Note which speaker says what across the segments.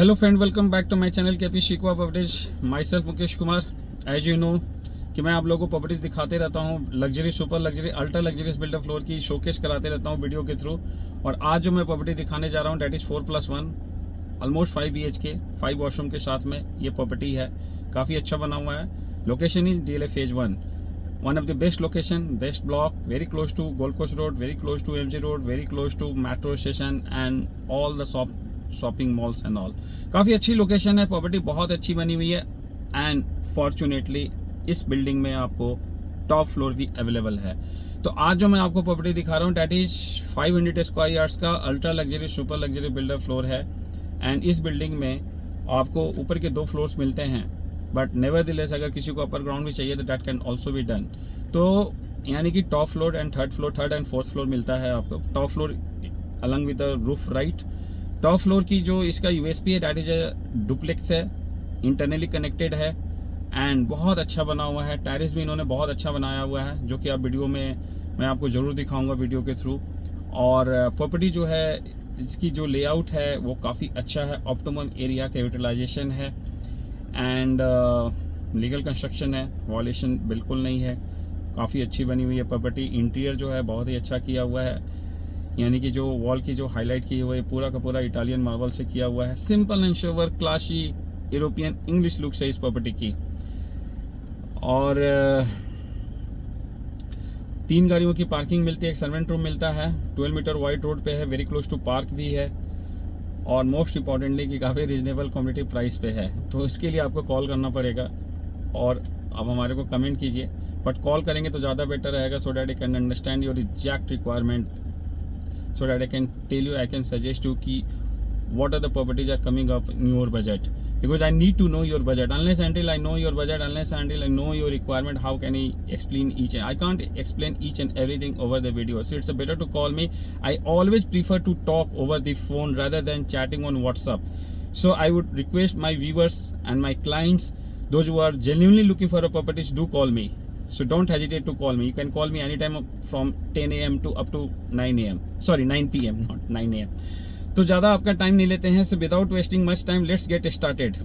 Speaker 1: Hello friend, welcome back to my channel KP Shikwa properties. Myself Mukesh Kumar. As you know कि मैं आप लोगों को प्रॉपर्टीज दिखाते रहता हूँ, luxury, super luxury, ultra luxuries builder floor की शोकेस कराते रहता हूँ वीडियो के थ्रू। और आज जो मैं प्रॉपर्टी दिखाने जा रहा हूँ that is 4+1, almost 5 BHK 5 washroom के साथ में ये प्रॉपर्टी है। काफ़ी अच्छा बना हुआ है। Location is DLF Phase 1, one of the best location, best block, very close to Gold Coast Road, very close to MG Road, very close to metro station and all the shopping malls and all. काफ़ी अच्छी location है, property बहुत अच्छी बनी हुई है and fortunately इस building में आपको टॉप फ्लोर भी अवेलेबल है। तो आज जो मैं आपको प्रॉपर्टी दिखा रहा हूँ डेट इज 500 स्क्वायर यार्ड्स का ultra luxury super luxury builder floor है। एंड इस बिल्डिंग में आपको ऊपर के 2 फ्लोर्स मिलते हैं, बट नेवरदिलेस अगर किसी को अपर ग्राउंड भी चाहिए तो that can also be done. तो यानी कि top floor and third and fourth floor मिलता है आपको। Top floor Alang with the roof right. Top floor की जो इसका USP है दैट इज डुप्लेक्स है, इंटरनली कनेक्टेड है एंड बहुत अच्छा बना हुआ है। टेरेस भी इन्होंने बहुत अच्छा बनाया हुआ है, जो कि आप वीडियो में मैं आपको ज़रूर दिखाऊंगा वीडियो के थ्रू। और प्रॉपर्टी जो है इसकी जो लेआउट है वो काफ़ी अच्छा है, ऑप्टिमम एरिया का यूटिलाइजेशन है एंड लीगल कंस्ट्रक्शन है, वॉल्यूशन बिल्कुल नहीं है। काफ़ी अच्छी बनी हुई है प्रॉपर्टी। इंटीरियर जो है बहुत ही अच्छा किया हुआ है, यानी कि जो वॉल की जो हाईलाइट की हुई है पूरा का पूरा इटालियन मार्बल से किया हुआ है। Simple and sober classy European English look है इस प्रॉपर्टी की। और 3 गाड़ियों की पार्किंग मिलती है, एक सर्वेंट रूम मिलता है, 12 मीटर वाइड रोड पे है, वेरी क्लोज टू पार्क भी है और मोस्ट इम्पॉर्टेंटली कि काफ़ी रीजनेबल कॉम्पिटिटिव प्राइस पे है। तो इसके लिए आपको कॉल करना पड़ेगा और आप हमारे को कमेंट कीजिए, बट कॉल करेंगे तो ज़्यादा बेटर रहेगा so that I can understand your exact requirement, so that I can tell you, I can suggest you ki what are the properties are coming up in your budget, because I need to know your budget. Unless until I know your budget, unless until I know your requirement, how can I explain each and I can't explain each and everything over the video. So it's better to call me. I always prefer to talk over the phone rather than chatting on WhatsApp. So I would request my viewers and my clients, those who are genuinely looking for a properties, do call me. So don't hesitate to call me. You can call me anytime from 10 AM to up to 9 AM. Sorry, 9 PM, not 9 AM. तो ज़्यादा आपका time नहीं लेते हैं, so without wasting much time, let's get started.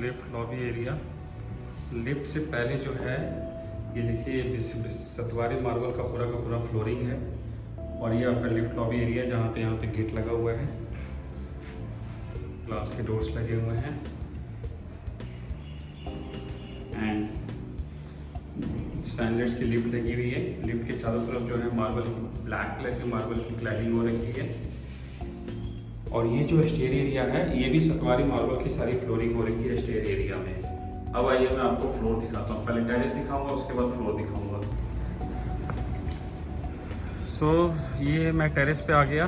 Speaker 1: Lift lobby area. Lift से पहले जो है ये देखिए सतवारी मार्बल का पूरा फ्लोरिंग है, और ये आपका लिफ्ट लॉबी एरिया जहाँ पे यहाँ पे गेट लगा हुआ है, ग्लास के डोर्स लगे हुए हैं, एंड स्टैंडर्ड्स की लिफ्ट लगी हुई है। लिफ्ट के चारों तरफ जो है मार्बल, ब्लैक कलर की मार्बल की क्लैडिंग हो रखी है, और ये जो स्टेयर एरिया है ये भी सतवारी मार्बल की सारी फ्लोरिंग हो रखी है स्टेयर एरिया में। अब आइए मैं आपको फ्लोर दिखाता हूँ, पहले टेरेस दिखाऊंगा उसके बाद फ्लोर दिखाऊंगा। ये मैं टेरेस पे आ गया,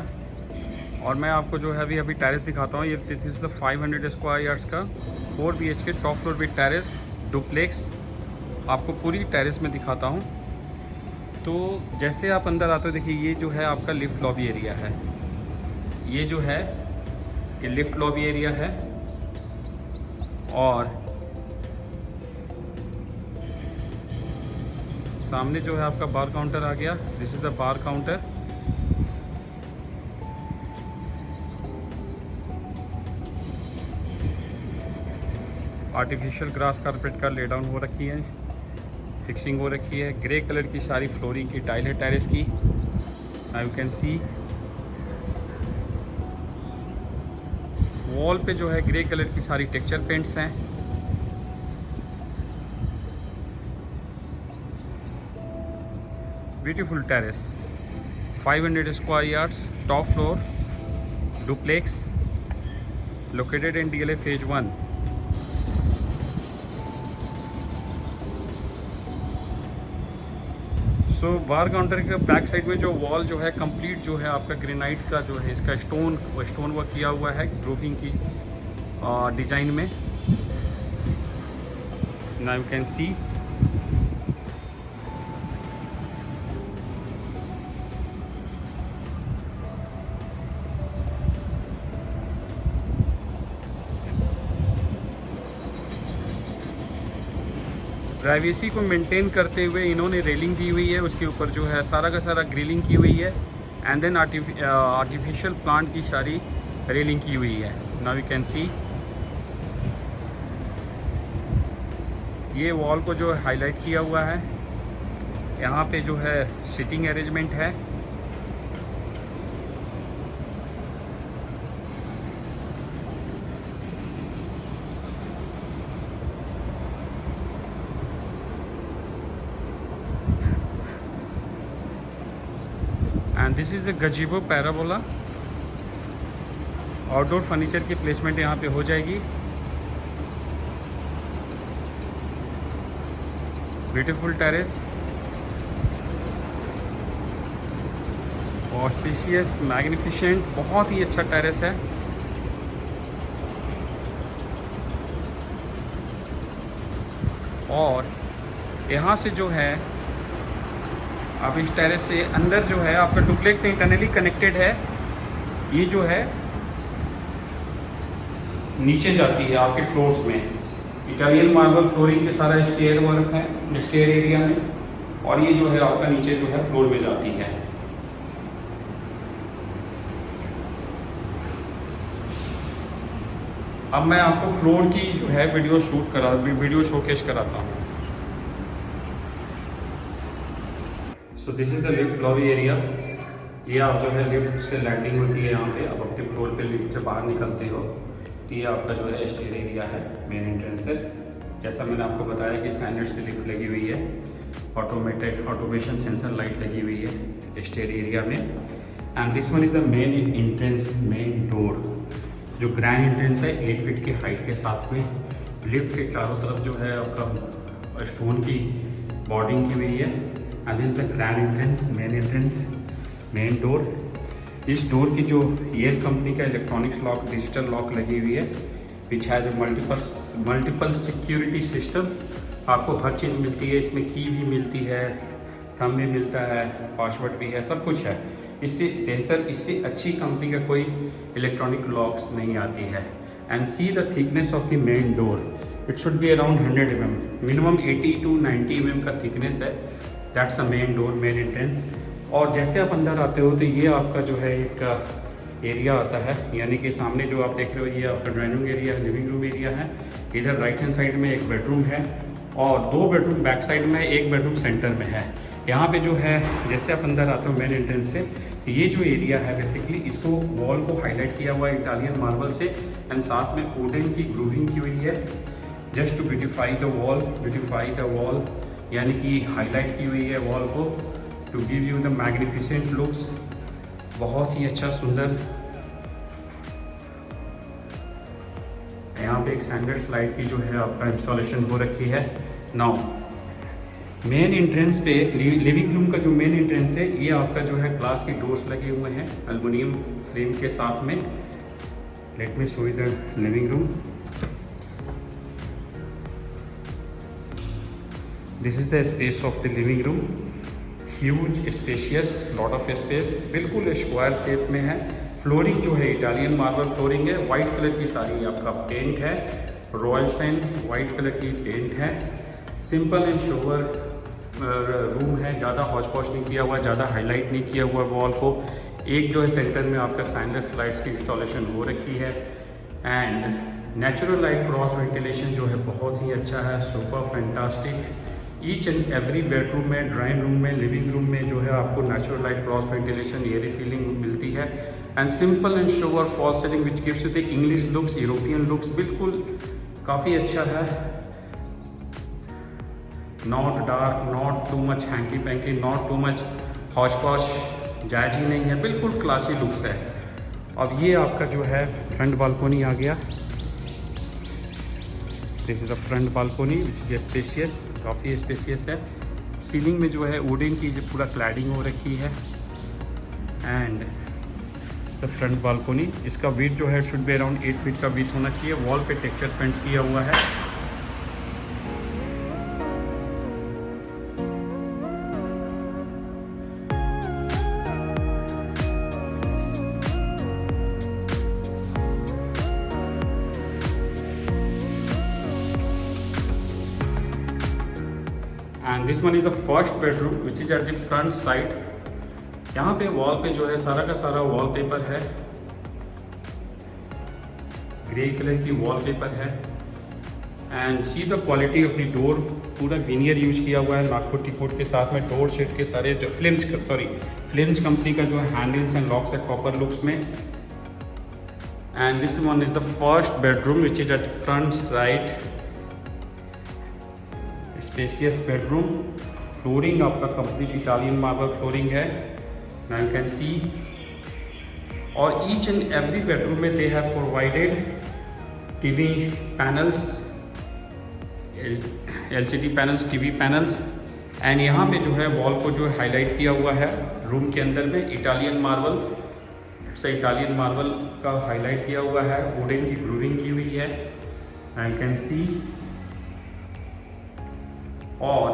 Speaker 1: और मैं आपको जो है अभी टेरेस दिखाता हूँ। ये this is the 500 square yards का 4 BHK top floor with terrace duplex, आपको पूरी टेरेस में दिखाता हूँ। तो जैसे आप अंदर आते हो, देखिए ये जो है आपका लिफ्ट लॉबी एरिया है, ये जो है ये लिफ्ट लॉबी एरिया है, और सामने जो है आपका बार काउंटर आ गया। This is the bar counter. Artificial grass carpet का ले डाउन हो रखी है, फिक्सिंग हो रखी है। ग्रे कलर की सारी फ्लोरिंग की टाइल है टेरेस की। Now you can C wall पे जो है ग्रे कलर की सारी टेक्सचर पेंट्स हैं। Beautiful terrace, 500 square yards, top floor, duplex, located in DLA phase 1। Bar counter के बैक साइड में जो वॉल जो है कंप्लीट जो है आपका ग्रेनाइट का जो है इसका स्टोन वर्क किया हुआ है रूफिंग की डिज़ाइन में। Now you can C privacy को मेंटेन करते हुए इन्होंने रेलिंग दी हुई है, उसके ऊपर जो है सारा का सारा ग्रिलिंग की हुई है, एंड देन आर्टिफिशियल प्लांट की सारी रेलिंग की हुई है। नाउ यू कैन सी ये वॉल को जो हाईलाइट किया हुआ है, यहाँ पे जो है सिटिंग अरेंजमेंट है। And this is the गजीबो parabola. Outdoor furniture की प्लेसमेंट यहाँ पे हो जाएगी। ब्यूटीफुल टेरेस, ऑस्पिशियस, मैग्निफिसेंट, बहुत ही अच्छा टेरेस है। और यहाँ से जो है आप इस टेरेस से अंदर जो है आपका डुप्लेक्स से इंटरनली कनेक्टेड है। ये जो है नीचे जाती है आपके फ्लोर्स में, इटालियन मार्बल फ्लोरिंग के सारा स्टेयर वर्क है स्टेयर एरिया में, और ये जो है आपका नीचे जो है फ्लोर में जाती है। अब मैं आपको फ्लोर की जो है वीडियो शोकेस कराता हूँ। So this is the lift lobby area. ये आप जो है लिफ्ट से लैंडिंग होती है यहाँ पे, अब अपने फ्लोर पे लिफ्ट से बाहर निकलते हो तो ये आपका जो है स्टेयर एरिया है, मेन एंट्रेंस है। जैसा मैंने आपको बताया कि स्टैंडर्ड्स की लिफ्ट लगी हुई है, ऑटोमेशन सेंसर लाइट लगी हुई है स्टेयर एरिया में। And this one is the main entrance, main door, जो ग्रैंड एंट्रेंस है 8 फीट की हाइट के साथ में। लिफ्ट के चारों तरफ जो है आपका स्टोन की बॉर्डिंग की हुई है। And this is the grand entrance, main entrance, main door. इस डोर की जो येल कंपनी का इलेक्ट्रॉनिक्स लॉक, डिजिटल लॉक लगी हुई है, which has multiple security system. आपको हर चीज़ मिलती है इसमें, की भी मिलती है, थंब भी मिलता है, पासवर्ड भी है, सब कुछ है। इससे बेहतर, इससे अच्छी कंपनी का कोई इलेक्ट्रॉनिक लॉक्स नहीं आती है। And see the thickness of the main door, it should be around 100 mm, minimum 80 to 90 mm का थिकनेस है। That's a main door, main entrance. और जैसे आप अंदर आते हो तो ये आपका जो है एक एरिया आता है, यानी कि सामने जो आप देख रहे हो ये आपका drawing room area, living room area है। इधर राइट हैंड साइड में एक बेडरूम है और 2 बेडरूम बैक साइड में, 1 बेडरूम सेंटर में है। यहाँ पे जो है जैसे आप अंदर आते हो मेन एंट्रेंस से, ये जो एरिया है बेसिकली इसको वॉल को हाईलाइट किया हुआ है इटालियन मार्बल से एंड साथ में वुडन की ग्रूविंग की हुई है just to beautify the wall, यानी कि हाईलाइट की हुई है वॉल को to give you the magnificent looks. बहुत ही अच्छा सुंदर। यहाँ पे एक स्टैंडर्ड स्लाइड की जो है आपका इंस्टॉलेशन हो रखी है। नाउ मेन एंट्रेंस पे, लिविंग रूम का जो मेन एंट्रेंस है, ये आपका जो है ग्लास के डोर्स लगे हुए हैं एल्युमिनियम फ्रेम के साथ में। Let me show you the living room. This is the space of the living room. Huge spacious, lot of space, बिल्कुल स्क्वायर शेप में है। फ्लोरिंग जो है इटालियन मार्बल फ्लोरिंग है, वाइट कलर की सारी आपका पेंट है, रॉयल सैंड वाइट कलर की पेंट है। सिंपल एंड सोबर रूम है, ज़्यादा हॉच पॉच नहीं किया हुआ, ज़्यादा हाईलाइट नहीं किया हुआ वॉल को। एक जो है सेंटर में आपका स्टैंडर्ड स्लाइड्स की इंस्टॉलेशन हो रखी है and natural light cross ventilation जो है बहुत ही अच्छा है, super fantastic. Each and every bedroom में, ड्राइंग रूम में, लिविंग रूम में जो है आपको natural light cross ventilation Airy feeling मिलती है and simple and sober fall ceiling which gives you the English looks, European looks. बिल्कुल काफ़ी अच्छा है, not dark, not too much hanky panky, not too much Hooch पॉच, जायज ही नहीं है, बिल्कुल क्लासी लुक्स है। अब ये आपका जो है फ्रंट बालकोनी आ गया। This is the front balcony which is spacious, काफ़ी स्पेशियस है। सीलिंग में जो है वुडन की जो पूरा क्लैडिंग हो रखी है एंड द फ्रंट बालकोनी। इसका विड्थ जो है शुड बी अराउंड 8 फीट का विड्थ होना चाहिए। वॉल पे टेक्सचर पेंट किया हुआ है। And this one is the first bedroom which is at the front side. यहाँ पे वॉल पे जो है सारा का सारा वॉलपेपर है, ग्रे कलर की वॉलपेपर है and see the quality of the door. पूरा विनियर यूज किया हुआ है नागपुर टीपोट के साथ में। डोर सेट के सारे जो फ्लिम्स कंपनी का जो है हैंडल्स एंड लॉक्स है कॉपर लुक्स में। And this one is the first bedroom which is at front side. Spacious bedroom. Flooring आपका कंप्लीट इटालियन मार्बल फ्लोरिंग है, now you can see। और each and every bedroom में they have provided TV panels, LCD panels, TV panels and यहाँ पे जो है wall को जो हाईलाइट किया हुआ है रूम के अंदर में इटालियन मार्बल से, इटालियन मार्बल का हाईलाइट किया हुआ है, वुडन की ग्रूविंग की हुई है, you can see। और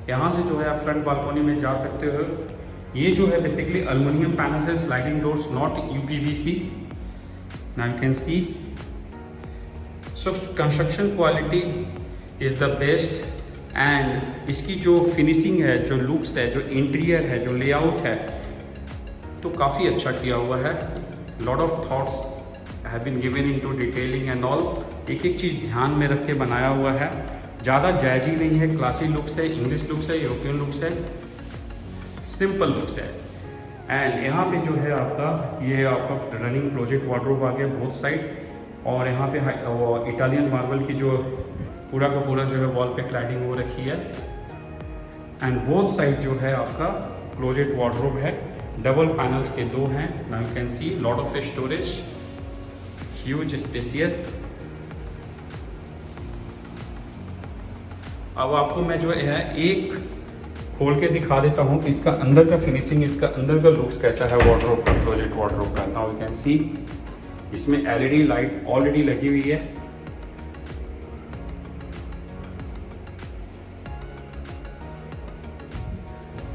Speaker 1: यहाँ से जो है आप फ्रंट बालकोनी में जा सकते हो। ये जो है बेसिकली एल्युमिनियम पैनल्स है, sliding doors, not UPVC. Now you can C. So construction quality is the best and इसकी जो फिनिशिंग है, जो लुक्स है, जो इंटीरियर है, जो लेआउट है, तो काफ़ी अच्छा किया हुआ है। Lot of thoughts have been given into detailing and all. एक एक चीज़ ध्यान में रख के बनाया हुआ है, ज़्यादा जायज ही नहीं है। क्लासी लुक्स है, इंग्लिश लुक्स है, यूरोपियन लुक्स है, सिंपल लुक्स है। एंड यहाँ पे जो है आपका ये आपका रनिंग क्लोजेट वार्डरोब आ गया बोथ साइड। और यहाँ पे इटालियन मार्बल की जो पूरा का पूरा जो है वॉल पे क्लैडिंग हो रखी है एंड बोथ साइड जो है आपका क्लोजेट वार्डरोब है। डबल पैनल्स के 2 हैं। Now you can see lot of storage, huge spacious. अब आपको मैं जो है एक खोल के दिखा देता हूँ कि इसका अंदर का फिनिशिंग, इसका अंदर का लुक्स कैसा है वार्डरोब का, क्लोजेट वार्डरोब का। नाउ यू कैन सी इसमें एलईडी लाइट ऑलरेडी लगी हुई है।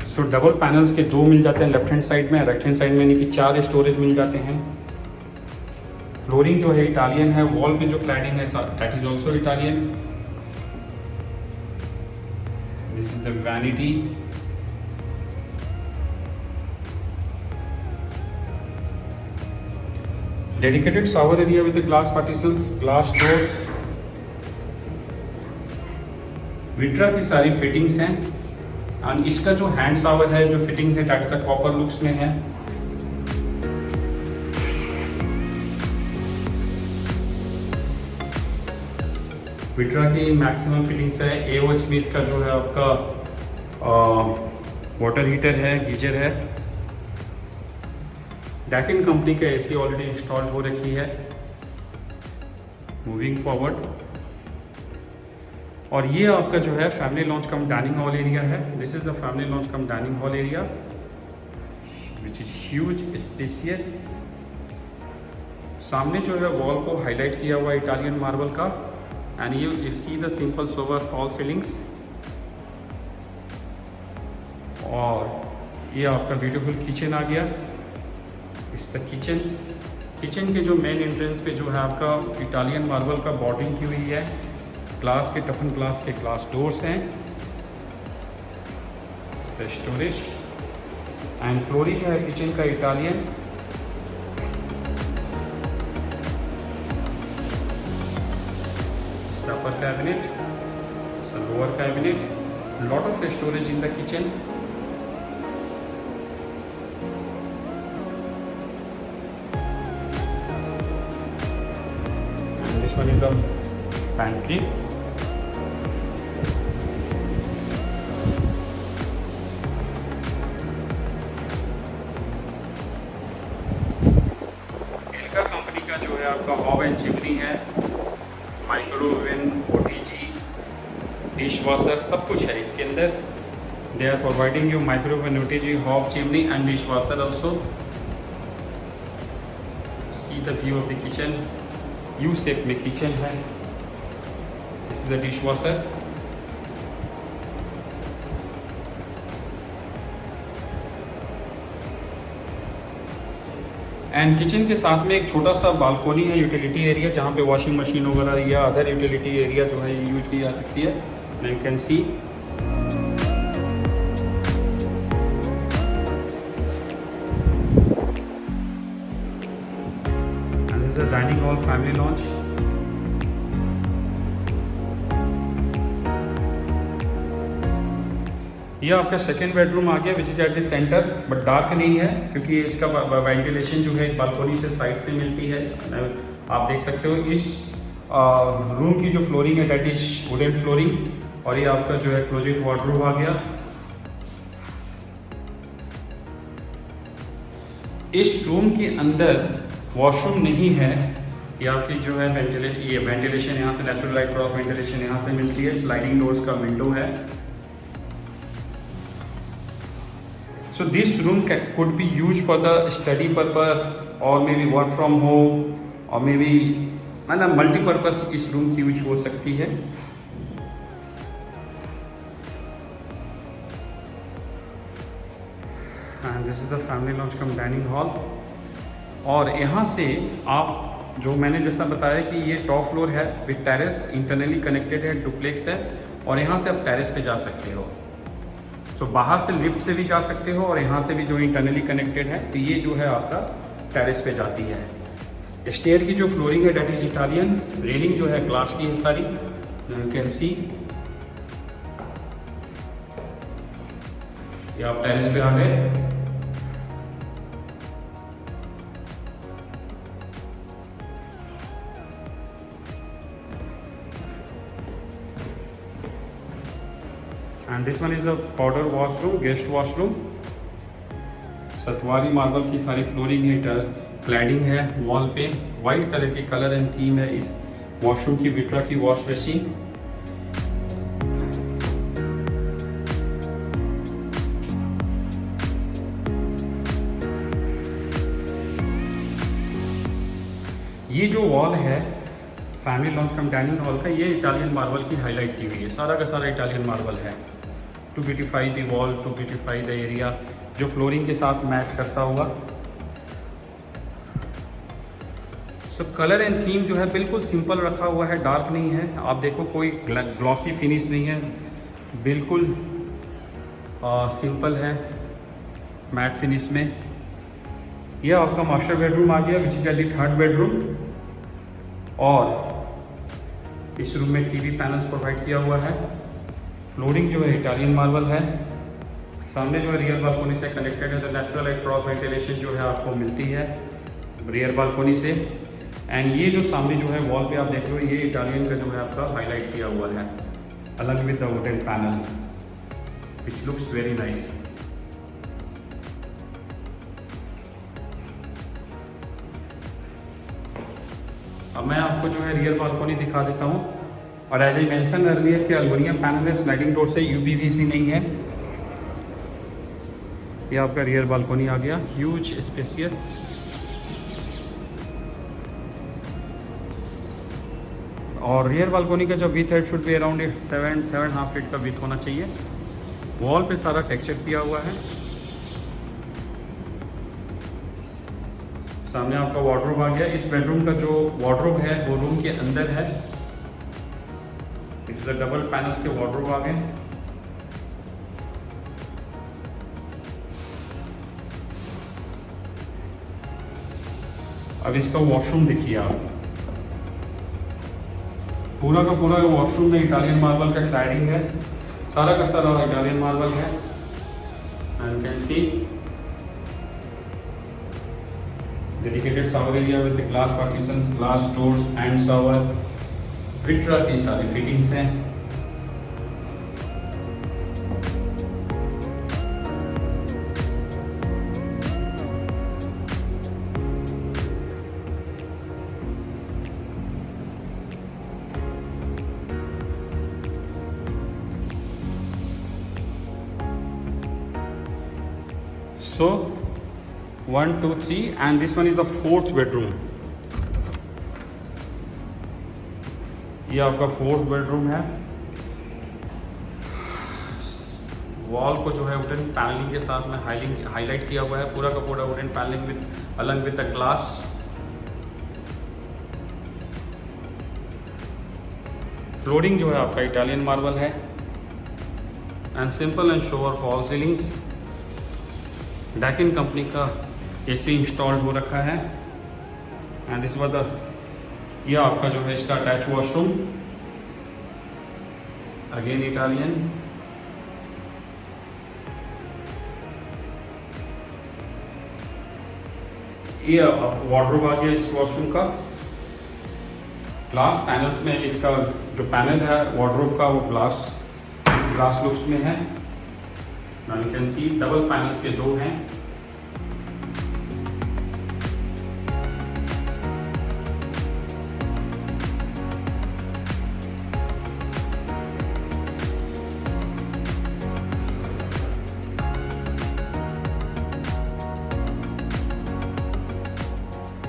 Speaker 1: सो डबल पैनल्स के 2 मिल जाते हैं लेफ्ट हैंड साइड में, राइट हैंड साइड में यानी कि 4 स्टोरेज मिल जाते हैं। फ्लोरिंग जो है इटालियन है, वॉल पे जो क्लैडिंग है that is also Italian. This is the vanity। Dedicated shower area with the glass partitions, glass doors Vitra की सारी फिटिंग्स हैं और इसका जो हैंड शावर है, जो फिटिंग्स है टाटा कॉपर लुक्स में है। विट्रा की मैक्सिमम फिटिंग्स है। एओ स्मिथ का जो है आपका वाटर हीटर है, गीजर है। डैकिन कंपनी का एसी ऑलरेडी इंस्टॉल हो रखी है। मूविंग फॉरवर्ड, और ये आपका जो है family lounge cum dining hall area है। This is the family lounge cum dining hall area which is huge spacious. सामने जो है वॉल को हाईलाइट किया हुआ इटालियन मार्बल का, and you see the simple sober fall ceilings. और ये आपका ब्यूटीफुल किचन आ गया। इस द किचन के जो मेन एंट्रेंस पे जो है आपका इटालियन मार्बल का बॉर्डिंग की हुई है। ग्लास के, टफन ग्लास के ग्लास डोर्स हैं। स्टोरेज एंड फ्लोरिंग है किचन का Italian. Upper cabinet, lower cabinet, lot of storage in the kitchen. And this one is the pantry. Elica company का जो है आपका हॉब एंड चिमनी है, माइक्रोवेव, ओटीजी, डिश वॉशर, सब कुछ है इसके अंदर। They are providing you microwave, OTG, hob, chimney and dishwasher also. See the view of the kitchen, U shape में किचन है। This is the dish washer. And kitchen के साथ में एक छोटा सा बालकोनी है, यूटिलिटी एरिया, जहाँ पे वॉशिंग मशीन वगैरह या अदर यूटिलिटी एरिया जो है यूज की जा सकती है। You can C and this is the dining hall family launch. ये आपका सेकेंड बेडरूम आ गया विच is at the centre, but dark नहीं है क्योंकि इसका वेंटिलेशन जो है बालकोनी से साइड से मिलती है। आप देख सकते हो इस रूम की जो फ्लोरिंग है डेट इज वुडन फ्लोरिंग, और ये आपका जो है क्लोजेट वार्डरोब आ गया। इस रूम के अंदर वॉशरूम नहीं है। ये आपकी जो है वेंटिलेशन यहाँ से, नेचुरल लाइट क्रॉस वेंटिलेशन यहाँ से मिलती है। स्लाइडिंग डोर्स का विंडो है। So this room could be used for the study purpose or maybe work from home or maybe मतलब मल्टीपर्पज इस रूम की यूज हो सकती है। And this is the family lounge cum dining hall. और यहाँ से आप जो मैंने जैसा बताया कि ये टॉप फ्लोर है विद टेरेस, इंटरनली कनेक्टेड है, डुप्लेक्स है, और यहाँ से आप टेरेस पे जा सकते हो। तो बाहर से लिफ्ट से भी जा सकते हो और यहाँ से भी जो इंटरनली कनेक्टेड है। तो ये जो है आपका टेरेस पे जाती है। स्टेयर की जो फ्लोरिंग है डेट इज इटालियन। रेलिंग जो है ग्लास की है सारी, यू कैन सी। ये आप टेरेस पे आ गए। And this one is the powder washroom, guest washroom. Satwari marble की सारी फ्लोरिंग है, क्लैडिंग है वॉल पे, वाइट कलर की कलर एंड थीम है इस वॉशरूम की। विट्रा की वॉश बेसिन, ये जो वॉल है family lounge cum dining hall का, ये इटालियन मार्बल की हाईलाइट की हुई है। सारा का सारा इटालियन मार्बल है। To beautify the wall, to beautify the area, जो फ्लोरिंग के साथ मैच करता हुआ। सो कलर एंड थीम जो है बिल्कुल सिंपल रखा हुआ है, डार्क नहीं है। आप देखो कोई ग्लॉसी फिनिश नहीं है, बिल्कुल सिंपल है मैट फिनिश में। यह आपका मास्टर बेडरूम आ गया विच is at the third bedroom. और इस रूम में टीवी पैनल्स प्रोवाइड किया हुआ है। फ्लोरिंग जो है इटालियन मार्बल है। सामने जो है रियर बालकोनी से कनेक्टेड है, तो नेचुरल लाइट क्रॉस वेंटिलेशन जो है आपको मिलती है रियर बालकोनी से। एंड ये जो सामने जो है वॉल पे आप देख रहे हो, ये इटालियन का जो है आपका हाईलाइट किया हुआ है अलग with the wooden panel which looks very nice. अब मैं आपको जो है रियर बालकोनी दिखा देता हूँ। और एज आई मेंशन अर्लियर कि एल्युमिनियम पैनल है, स्लाइडिंग डोर से, यूपीवीसी नहीं है। ये आपका रियर बालकोनी आ गया, ह्यूज स्पेसियस। और रियर बालकोनी का जो विथ है शुड बी अराउंड 7.5 फीट का विथ होना चाहिए। वॉल पे सारा टेक्सचर किया हुआ है। सामने आपका वार्डरोब आ गया। इस बेडरूम का जो वार्डरोब है वो रूम के अंदर है। इट्स डबल पैनल्स के वार्डरोब आ गए। अब इसका वॉशरूम देखिए आप, पूरा का पूरा वॉशरूम में इटालियन मार्बल का क्लैडिंग है, सारा का सारा इटालियन मार्बल है। And you can see dedicated shower area with glass partitions, glass doors, hand shower, Vitra की सारी फिटिंग्स हैं। So 1, 2, 3 and this one is the 4th bedroom। ये आपका 4th बेडरूम है। वॉल को जो है वुडन पैनलिंग के साथ में हाईलाइट किया हुआ है, पूरा का पूरा wooden panelling with along with the glass. Flooring जो है आपका इटालियन मार्बल है and simple and sober fall ceilings. Daikin company का एसी इंस्टॉल्ड हो रखा है। एंड दिस वाज द, ये आपका जो है इसका अटैच वॉशरूम, अगेन इटालियन। ये वार्डरोब आ गया इस वॉशरूम का। ग्लास पैनल्स में इसका जो पैनल है वार्डरोब का वो ग्लास लुक्स में है। Now you can see double panels के 2 हैं।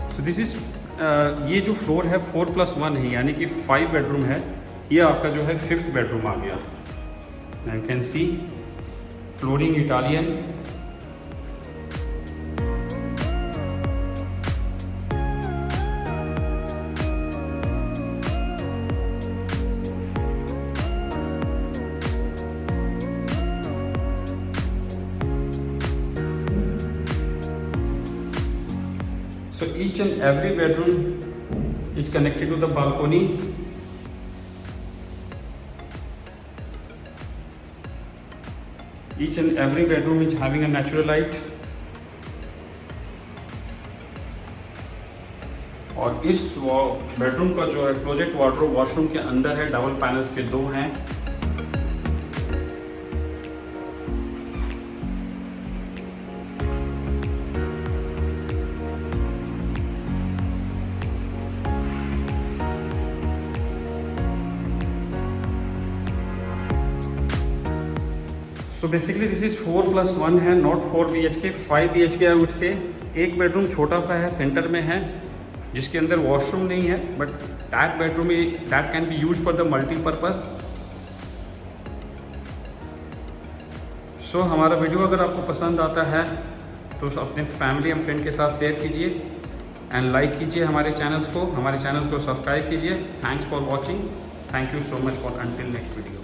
Speaker 1: So this is ये जो फ्लोर है 4+1 है, यानी कि 5 बेडरूम है। ये आपका जो है 5th बेडरूम आ गया। Now you can see flooring Italian. So each and every bedroom is connected to the balcony. Each and every bedroom is having a natural light। और इस बेडरूम का जो है प्रोजेक्ट वार्डरोब वॉशरूम के अंदर है, double panels के 2 हैं। सो बेसिकली दिस इज 4+1 है, not 4 BHK, 5 BHK I would say. एक बेडरूम छोटा सा है, सेंटर में है, जिसके अंदर वॉशरूम नहीं है, but that bedroom that can be use for the multipurpose. So हमारा वीडियो अगर आपको पसंद आता है तो अपने फैमिली एंड फ्रेंड के साथ शेयर कीजिए एंड लाइक कीजिए हमारे चैनल्स को सब्सक्राइब कीजिए। Thanks for watching. Thank you so much for, until next video.